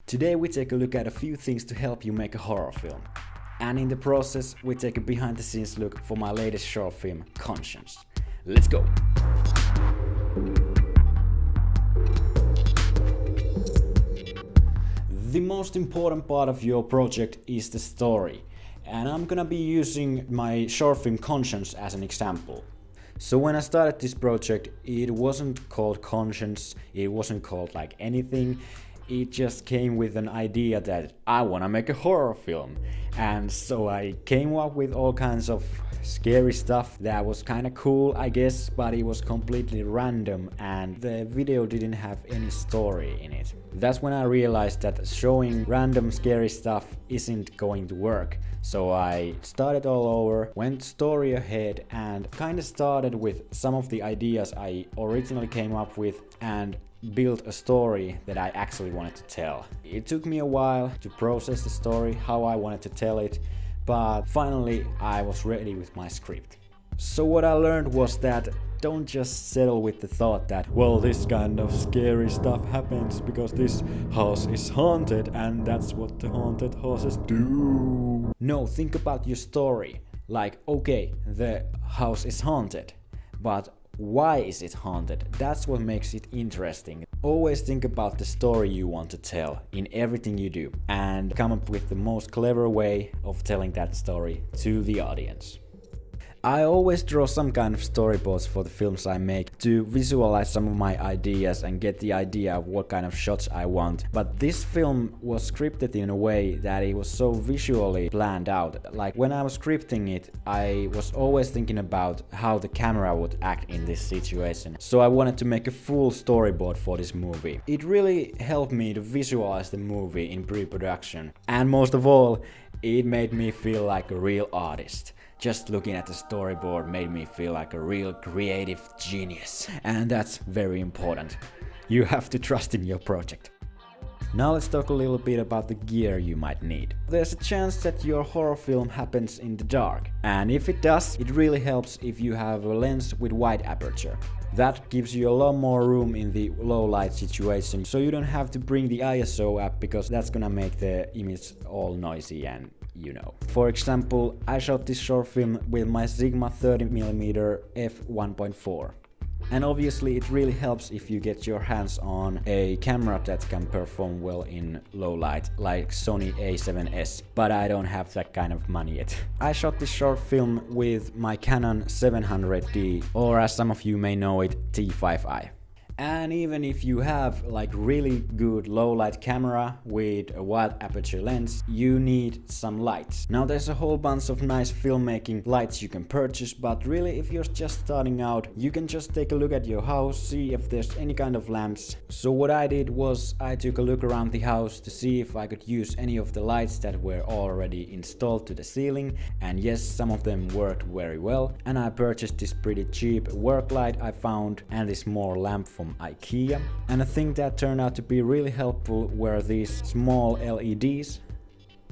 Today we take a look at a few things to help you make a horror film. And in the process, we take a behind the scenes look for my latest short film, Conscience. Let's go! The most important part of your project is the story. And I'm gonna be using my short film Conscience as an example. So when I started this project, it wasn't called Conscience, it wasn't called like anything. It just came with an idea that I wanna make a horror film. And so I came up with all kinds of scary stuff that was kinda cool, I guess, but it was completely random and the video didn't have any story in it. That's when I realized that showing random scary stuff isn't going to work. So I started all over, went story ahead and kinda started with some of the ideas I originally came up with and built a story that I actually wanted to tell. It took me a while to process the story, how I wanted to tell it, but finally I was ready with my script. So what I learned was that don't just settle with the thought that, well, this kind of scary stuff happens because this house is haunted and that's what the haunted houses do. No, think about your story. Like, okay, the house is haunted, but why is it haunted? That's what makes it interesting. Always think about the story you want to tell in everything you do and come up with the most clever way of telling that story to the audience. I always draw some kind of storyboards for the films I make to visualize some of my ideas and get the idea of what kind of shots I want. But this film was scripted in a way that it was so visually planned out. Like when I was scripting it, I was always thinking about how the camera would act in this situation. So I wanted to make a full storyboard for this movie. It really helped me to visualize the movie in pre-production. And most of all, it made me feel like a real artist. Just looking at the storyboard made me feel like a real creative genius. And that's very important. You have to trust in your project. Now let's talk a little bit about the gear you might need. There's a chance that your horror film happens in the dark. And if it does, it really helps if you have a lens with wide aperture. That gives you a lot more room in the low light situation, so you don't have to bring the ISO up because that's gonna make the image all noisy and you know. For example, I shot this short film with my Sigma 30mm f1.4. And obviously it really helps if you get your hands on a camera that can perform well in low light, like Sony A7S, but I don't have that kind of money yet. I shot this short film with my Canon 700D, or as some of you may know it, T5i. And even if you have like really good low light camera with a wide aperture lens, you need some lights. Now there's a whole bunch of nice filmmaking lights you can purchase, but really if you're just starting out, you can just take a look at your house, see if there's any kind of lamps. So what I did was I took a look around the house to see if I could use any of the lights that were already installed to the ceiling, and yes, some of them worked very well. And I purchased this pretty cheap work light I found and this small lamp from IKEA. And a thing that turned out to be really helpful were these small LEDs.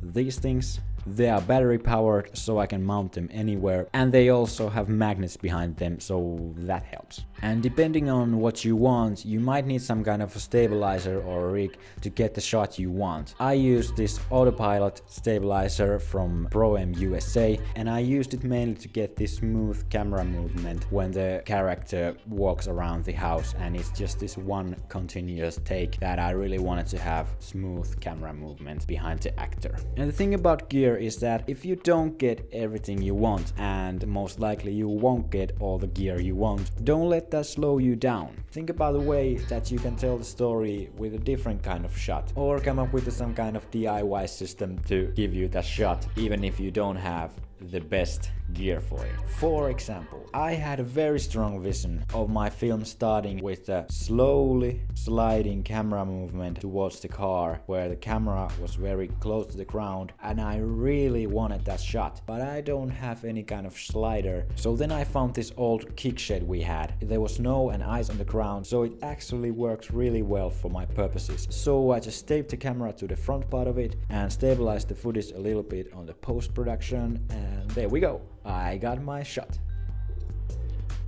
These things, they are battery powered, so I can mount them anywhere, and they also have magnets behind them, so that helps. And depending on what you want, you might need some kind of a stabilizer or a rig to get the shot you want. I used this autopilot stabilizer from Pro-M USA, and I used it mainly to get this smooth camera movement when the character walks around the house, and it's just this one continuous take that I really wanted to have smooth camera movement behind the actor. And the thing about gear is that if you don't get everything you want, and most likely you won't get all the gear you want, don't let that slow you down. Think about a way that you can tell the story with a different kind of shot, or come up with some kind of DIY system to give you that shot, even if you don't have the best gear for it. For example, I had a very strong vision of my film starting with a slowly sliding camera movement towards the car where the camera was very close to the ground, and I really wanted that shot, but I don't have any kind of slider. So then I found this old kick shed we had. There was snow and ice on the ground, so it actually works really well for my purposes. So I just taped the camera to the front part of it and stabilized the footage a little bit on the post-production, and there we go. I got my shot.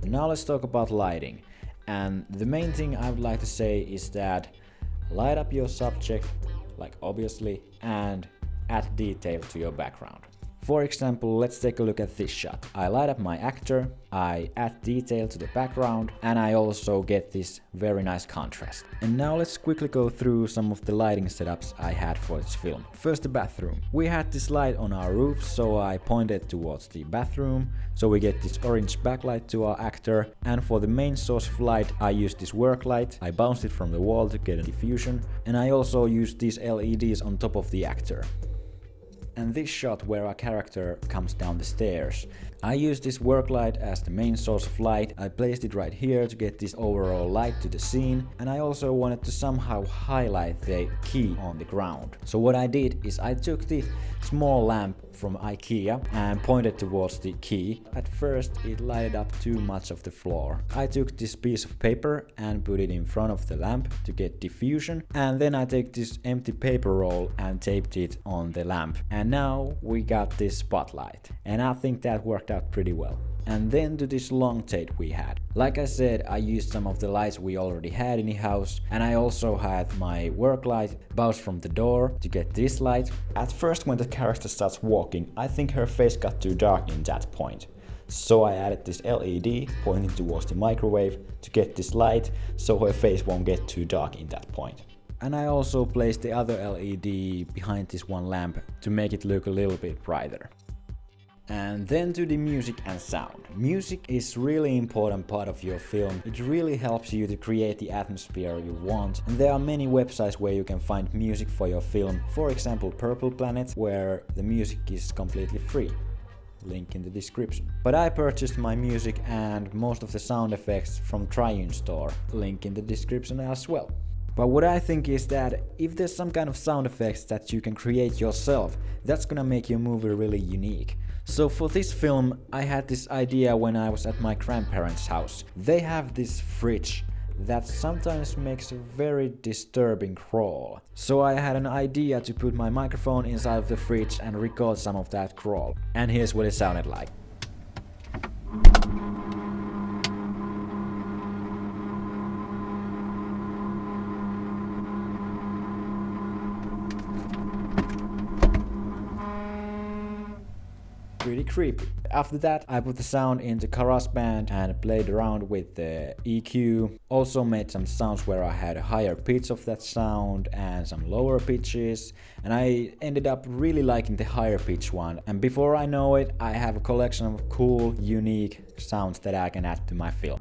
Now let's talk about lighting. And the main thing I would like to say is that light up your subject like obviously, and add detail to your background. For example, let's take a look at this shot. I light up my actor, I add detail to the background, and I also get this very nice contrast. And now let's quickly go through some of the lighting setups I had for this film. First, the bathroom. We had this light on our roof, so I pointed towards the bathroom, so we get this orange backlight to our actor. And for the main source of light, I used this work light. I bounced it from the wall to get a diffusion, and I also used these LEDs on top of the actor. And this shot where our character comes down the stairs, I used this work light as the main source of light. I placed it right here to get this overall light to the scene, and I also wanted to somehow highlight the key on the ground. So what I did is I took the small lamp from IKEA and pointed towards the key. At first it lighted up too much of the floor. I took this piece of paper and put it in front of the lamp to get diffusion, and then I take this empty paper roll and taped it on the lamp, and now we got this spotlight, and I think that worked out pretty well. And then to this long take we had. Like I said, I used some of the lights we already had in the house, and I also had my work light bounced from the door to get this light. At first when the character starts walking, I think her face got too dark in that point. So I added this LED pointing towards the microwave to get this light so her face won't get too dark in that point. And I also placed the other LED behind this one lamp to make it look a little bit brighter. And then to the music and sound. Music is really important part of your film. It really helps you to create the atmosphere you want. And there are many websites where you can find music for your film. For example, Purple Planet, where the music is completely free. Link in the description. But I purchased my music and most of the sound effects from Triune Store. Link in the description as well. But what I think is that if there's some kind of sound effects that you can create yourself, that's gonna make your movie really unique. So for this film, I had this idea when I was at my grandparents' house. They have this fridge that sometimes makes a very disturbing crawl. So I had an idea to put my microphone inside of the fridge and record some of that crawl. And here's what it sounded like. Pretty creepy. After that, I put the sound into GarageBand and played around with the EQ. Also made some sounds where I had a higher pitch of that sound and some lower pitches. And I ended up really liking the higher pitch one. And before I know it, I have a collection of cool, unique sounds that I can add to my film.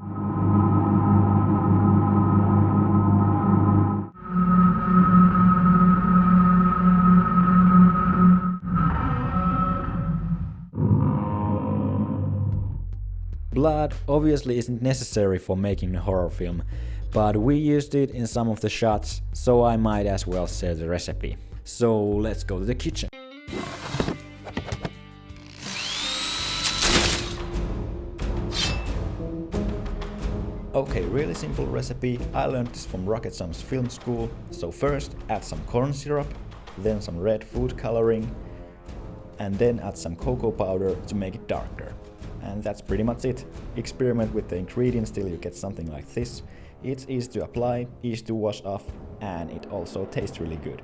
Blood obviously isn't necessary for making a horror film, but we used it in some of the shots, so I might as well share the recipe. So let's go to the kitchen. Okay, really simple recipe. I learned this from Rocket Science Film School. So first add some corn syrup, then some red food coloring, and then add some cocoa powder to make it darker. And that's pretty much it. Experiment with the ingredients till you get something like this. It's easy to apply, easy to wash off, and it also tastes really good.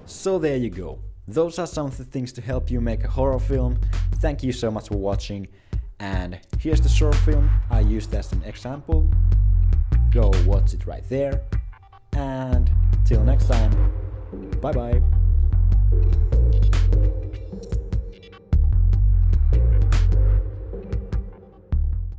So there you go. Those are some of the things to help you make a horror film. Thank you so much for watching. And here's the short film I used as an example. Go watch it right there. And till next time, bye bye.